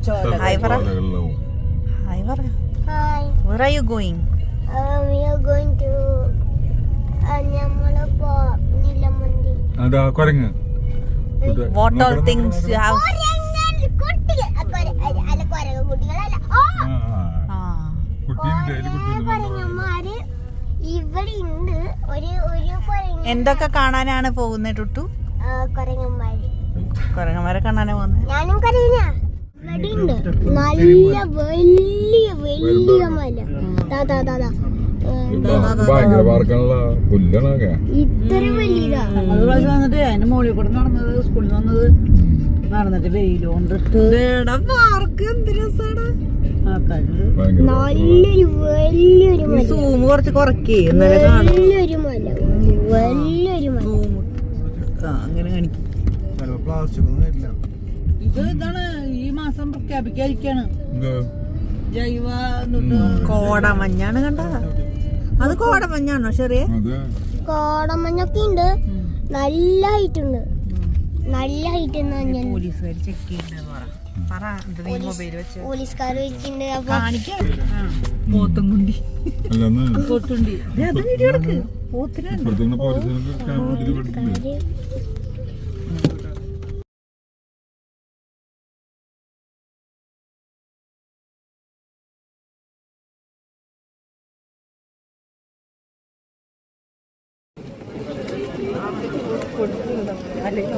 Hi, Vara. Hi, Vara. Hi. Where are you going? We are going to Nilamandi. What all things you have? എന്തൊക്കെ കാണാനാണ് പോകുന്നത് ടുട്ടു? കുരങ്ങന്മാരെ കാണാനാ പോകുന്നത്. ഞാനും കരയില്ല. നല്ല വലിയ വലിയ മല. ഇത്ര വലിയതാ. വന്നിട്ട് അതിന്റെ മുകളിൽ കൂടെ നടന്നത്, സ്കൂളിൽ വന്നത് നടന്നിട്ട് വെയിൽ കൊണ്ടിട്ട് പാർക്ക് എന്ത് രസാണ്. നല്ലൊരു വലിയൊരു മല. സൂം കുറച്ച് കുറയ്ക്കേ വലിയൊരു മല. വലിയൊരു മല. അങ്ങനെ കാണിക്കും. ഇത് ഇതാണ് ഈ മാസം പ്രഖ്യാപിക്കാതിരിക്കാണ് ജൈവ കോടമഞ്ഞാണ് കണ്ട. അത് കോടമഞ്ഞാണോ ചെറിയ? കോടമഞ്ഞൊക്കെ ഉണ്ട്. നല്ല ഹൈറ്റ് ഉണ്ട്. നല്ല ഹൈറ്റ് പോലീസുകാർ ചെക്ക് ചെയ്യുന്നത് പോലീസുകാർ വെച്ചിട്ടുണ്ട്. പോത്തുംകുണ്ടി പോത്തുണ്ടി അത് വീഡിയോ എടുക്ക്. പോത്തിനാണ് അല്ലെങ്കിൽ